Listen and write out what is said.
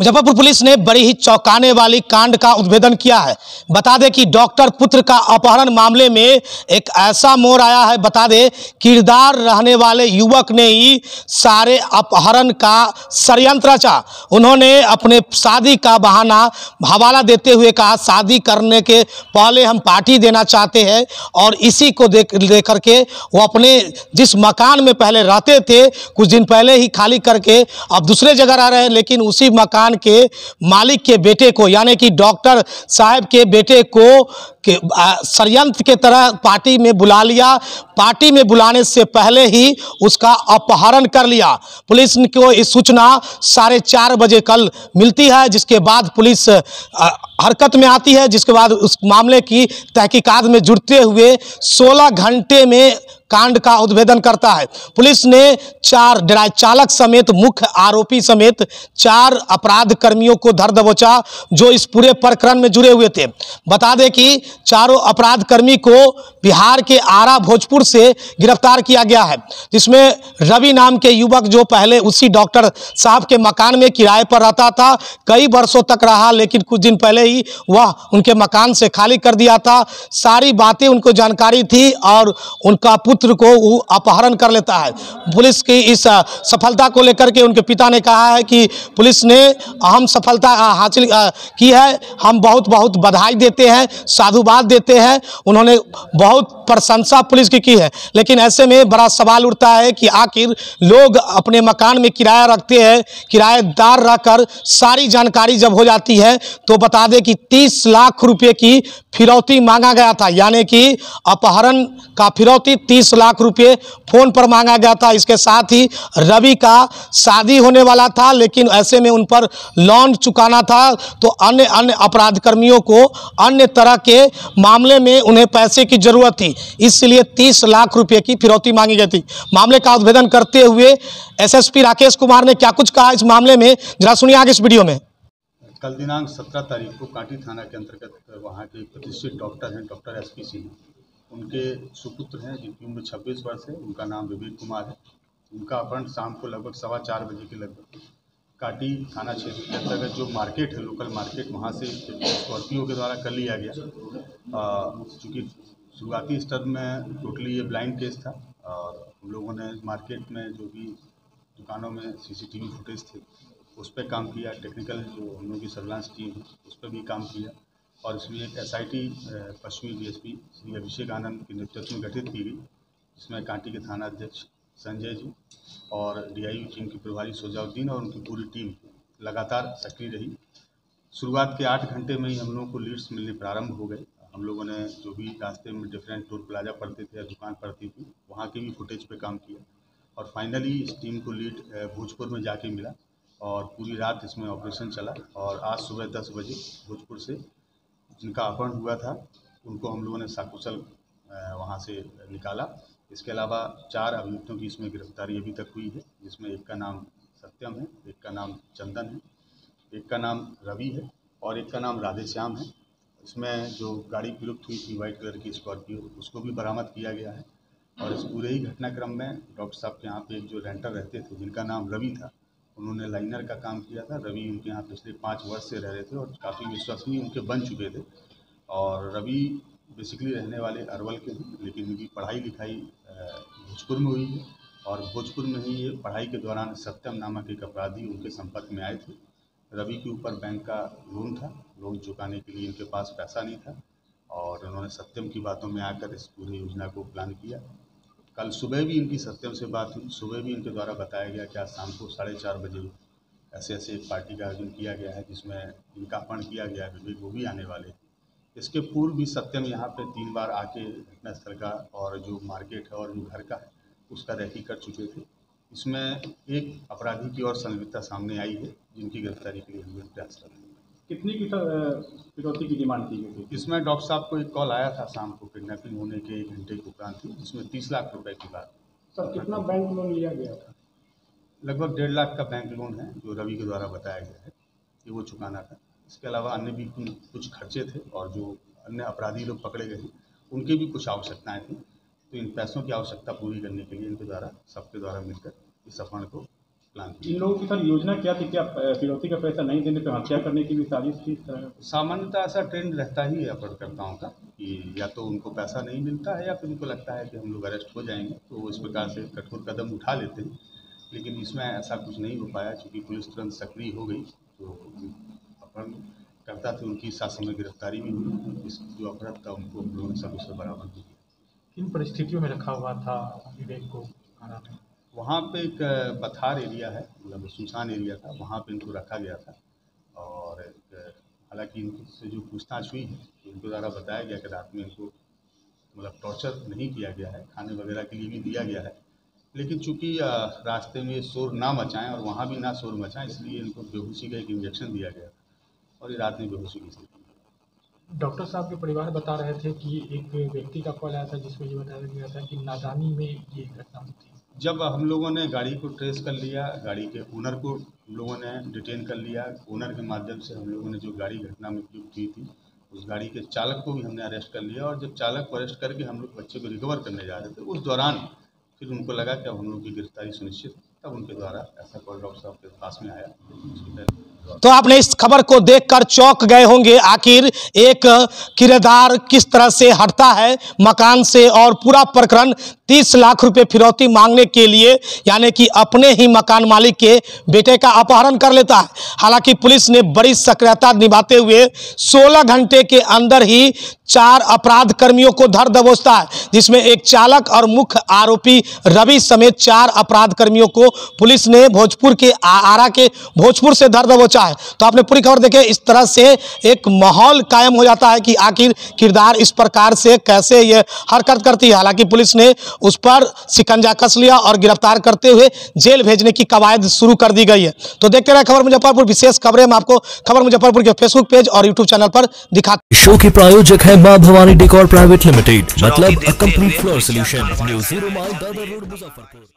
Muzaffarpur police ने बड़ी ही चौंकाने वाली कांड का उद्भेदन किया है। बता दें कि डॉक्टर पुत्र का अपहरण मामले में एक ऐसा मोड़ आया है। बता दें किरदार रहने वाले युवक ने ही सारे अपहरण का षड्यंत्र रचा। उन्होंने अपने शादी का बहाना हवाला देते हुए कहा, शादी करने के पहले हम पार्टी देना चाहते हैं, और इसी को लेकर के वो अपने जिस मकान में पहले रहते थे कुछ दिन पहले ही खाली करके अब दूसरे जगह रह रहे हैं, लेकिन उसी मकान के मालिक के बेटे को यानी कि डॉक्टर साहब के बेटे को षड्यंत्र के तरह पार्टी में बुला लिया। पार्टी में बुलाने से पहले ही उसका अपहरण कर लिया। पुलिस को इस सूचना 4:30 बजे कल मिलती है, जिसके बाद पुलिस हरकत में आती है, जिसके बाद उस मामले की तहकीकात में जुड़ते हुए 16 घंटे में कांड का उद्भेदन करता है। पुलिस ने 4 ड्राइवर चालक समेत मुख्य आरोपी समेत 4 अपराध कर्मियों को धर दबोचा जो इस पूरे प्रकरण में जुड़े हुए थे। बता दें कि चारों अपराध कर्मी को बिहार के आरा भोजपुर से गिरफ्तार किया गया है, जिसमें रवि नाम के युवक जो पहले उसी डॉक्टर साहब के मकान में किराए पर रहता था, कई वर्षों तक रहा, लेकिन कुछ दिन पहले ही वह उनके मकान से खाली कर दिया था। सारी बातें उनको जानकारी थी और उनका पुत्र को वो अपहरण कर लेता है। पुलिस की इस सफलता को लेकर के उनके पिता ने कहा है कि पुलिस ने अहम सफलता हासिल की है, हम बहुत बहुत बधाई देते हैं, साधुवाद देते हैं। उन्होंने बहुत प्रशंसा पुलिस की है। लेकिन ऐसे में बड़ा सवाल उठता है कि आखिर लोग अपने मकान में किराया रखते हैं, किराएदार रहकर सारी जानकारी जब हो जाती है तो बता दें कि 30 लाख रुपए की फिरौती मांगा गया था, यानी कि अपहरण का फिरौती 30 लाख रुपए फोन पर मांगा गया था। इसके साथ ही रवि का शादी होने वाला था, लेकिन ऐसे में उन पर लोन चुकाना था, तो अन्य अपराध कर्मियों को अन्य तरह के मामले में उन्हें पैसे की जरूरत थी, इसलिए 30 लाख रुपए की फिरौती मांगी गई थी। मामले का उद्भेदन करते हुए एसएसपी राकेश कुमार ने क्या कुछ कहा इस मामले में, जरा सुनिए आगे इस वीडियो में। कल दिनांक 17 तारीख को कांटी थाना के अंतर्गत वहाँ के प्रतिष्ठित डॉक्टर हैं, डॉक्टर एसपी सिंह, उनके सुपुत्र हैं जिनकी उम्र 26 वर्ष है, उनका नाम विवेक कुमार है। उनका अपहरण शाम को लगभग 4:15 बजे के लगभग कांटी थाना क्षेत्र के अंतर्गत जो मार्केट है, लोकल मार्केट, वहाँ से स्कॉर्पियो के द्वारा कर लिया गया। चूँकि शुरुआती स्तर में टोटली ये ब्लाइंड केस था और हम लोगों ने मार्केट में जो भी दुकानों में CCTV फुटेज थे उस पर काम किया। टेक्निकल जो हम लोगों की सर्विलांस टीम है उस पर भी काम किया, और इसमें एक SIT पश्चिमी DSP श्री अभिषेक आनंद के नेतृत्व में गठित की गई, जिसमें कांटी के थाना अध्यक्ष संजय जी और DIU टीम के प्रभारी सोजाउद्दीन और उनकी पूरी टीम लगातार सक्रिय रही। शुरुआत के 8 घंटे में ही हम लोगों को लीड्स मिलने प्रारंभ हो गए। हम लोगों ने जो भी रास्ते में डिफरेंट टोल प्लाजा पड़ते थे या दुकान पड़ती थी वहाँ के भी फुटेज पे काम किया, और फाइनली इस टीम को लीड भोजपुर में जाके मिला और पूरी रात इसमें ऑपरेशन चला। और आज सुबह 10 बजे भोजपुर से जिनका अपहरण हुआ था उनको हम लोगों ने सकुशल वहाँ से निकाला। इसके अलावा 4 अभियुक्तों की इसमें गिरफ्तारी अभी तक हुई है, जिसमें एक का नाम सत्यम है, एक का नाम चंदन है, एक का नाम रवि है और एक का नाम राधेश्याम है। इसमें जो गाड़ी विलुप्त हुई थी वाइट कलर की स्कॉर्पियो, उसको भी बरामद किया गया है। और इस पूरे ही घटनाक्रम में डॉक्टर साहब के यहाँ पे एक जो रेंटर रहते थे जिनका नाम रवि था, उन्होंने लाइनर का काम किया था। रवि उनके यहाँ पिछले 5 वर्ष से रह रहे थे और काफ़ी विश्वसनीय उनके बन चुके थे। और रवि बेसिकली रहने वाले अरवल के हैं, लेकिन उनकी पढ़ाई लिखाई भोजपुर में हुई है, और भोजपुर में ही ये पढ़ाई के दौरान सत्यम नामक एक अपराधी उनके संपर्क में आए थे। रवि के ऊपर बैंक का लोन था, लोन चुकाने के लिए इनके पास पैसा नहीं था, और उन्होंने सत्यम की बातों में आकर इस पूरी योजना को प्लान किया। कल सुबह भी इनकी सत्यम से बात हुई, सुबह भी इनके द्वारा बताया गया कि आज शाम को 4:30 बजे ऐसे एक पार्टी का आयोजन किया गया है जिसमें इनका अपहरण किया गया है, विवेक वो भी आने वाले हैं। इसके पूर्व भी सत्यम यहाँ पे 3 बार आके घटनास्थल का और जो मार्केट है और जो घर का है उसका रेकी कर चुके थे। इसमें एक अपराधी की और संलिप्तता सामने आई है, जिनकी गिरफ्तारी के लिए हम लोग प्रयास कर रहे हैं। कितनी की फिरौती की डिमांड की गई थी? इसमें डॉक्टर साहब को एक कॉल आया था शाम को किडनैपिंग होने के 1 घंटे के उपरांत थी, जिसमें 30 लाख रुपए की बात। सर कितना बैंक लोन लिया गया था? लगभग 1.5 लाख का बैंक लोन है जो रवि के द्वारा बताया गया है कि वो चुकाना था। इसके अलावा अन्य भी कुछ खर्चे थे, और जो अन्य अपराधी लोग पकड़े गए उनकी भी कुछ आवश्यकताएँ थी, तो इन पैसों की आवश्यकता पूरी करने के लिए इनके द्वारा सबके द्वारा मिलकर इस अपहरण को प्लान किया। इन लोगों की सर योजना क्या थी? क्या फिरौती का पैसा नहीं देने पे हत्या करने की भी साजिश थी इस तरह? सामान्यतः ऐसा ट्रेंड रहता ही है अपहरणकर्ताओं का कि या तो उनको पैसा नहीं मिलता है या फिर उनको लगता है कि हम लोग अरेस्ट हो जाएंगे, तो वो इस प्रकार से कठोर कदम उठा लेते हैं। लेकिन इसमें ऐसा कुछ नहीं हो पाया, क्योंकि पुलिस तुरंत सक्रिय हो गई, तो अपहरणकर्ता थे उनकी साथ समय गिरफ्तारी भी हुई। इस जो अपहृत था उनको हम लोगों ने सब उससे बरामद किया। किन परिस्थितियों में रखा हुआ था विवेक को थाना में? वहाँ पे एक पथार एरिया है, मतलब सुनसान एरिया था, वहाँ पे इनको रखा गया था। और हालांकि इनसे जो पूछताछ हुई है तो इनके द्वारा बताया गया कि रात में इनको मतलब टॉर्चर नहीं किया गया है, खाने वगैरह के लिए भी दिया गया है, लेकिन चूंकि रास्ते में शोर ना मचाएं और वहाँ भी ना शोर मचाएं, इसलिए इनको बेहोशी का एक इंजेक्शन दिया गया और ये रात में बेहोशी की स्थिति। डॉक्टर साहब के परिवार बता रहे थे कि एक व्यक्ति का कॉल आया था जिसमें ये बताया गया था कि नादानी में ये घटना हुई थी। जब हम लोगों ने गाड़ी को ट्रेस कर लिया, गाड़ी के ओनर को हम लोगों ने डिटेन कर लिया, ओनर के माध्यम से हम लोगों ने जो गाड़ी घटना में उपयोग की थी उस गाड़ी के चालक को भी हमने अरेस्ट कर लिया। और जब चालक को अरेस्ट करके हम लोग बच्चे को रिकवर करने जा रहे थे, उस दौरान फिर उनको लगा कि अब हम लोग की गिरफ्तारी सुनिश्चित, तब उनके द्वारा ऐसा कॉल डॉक्टर साहब के पास में आया। तो आपने इस खबर को देखकर चौंक गए होंगे, आखिर एक किराएदार किस तरह से हटता है मकान से और पूरा प्रकरण 30 लाख रुपए फिरौती मांगने के लिए, यानी कि अपने ही मकान मालिक के बेटे का अपहरण कर लेता है। हालांकि पुलिस ने बड़ी सक्रियता निभाते हुए 16 घंटे के अंदर ही 4 अपराध कर्मियों को धर दबोचता है, जिसमें एक चालक और मुख्य आरोपी रवि समेत 4 अपराध कर्मियों को पुलिस ने भोजपुर के आरा के भोजपुर से धर दबोचा है। तो आपने पूरी खबर देखे, इस तरह से एक माहौल कायम हो जाता है कि आखिर किरदार इस प्रकार से कैसे ये हरकत करती है। हालांकि पुलिस ने उस पर शिकंजा कस लिया और गिरफ्तार करते हुए जेल भेजने की कवायद शुरू कर दी गई है। तो देखते रहे खबर मुजफ्फरपुर। विशेष खबरें हम आपको खबर मुजफ्फरपुर के फेसबुक पेज और यूट्यूब चैनल पर दिखाते हैं। शो के प्रायोजक है मां भवानी डेकोर प्राइवेट लिमिटेड, मतलब a complete floor solution, new 0 mile Dadar road Muzaffarpur.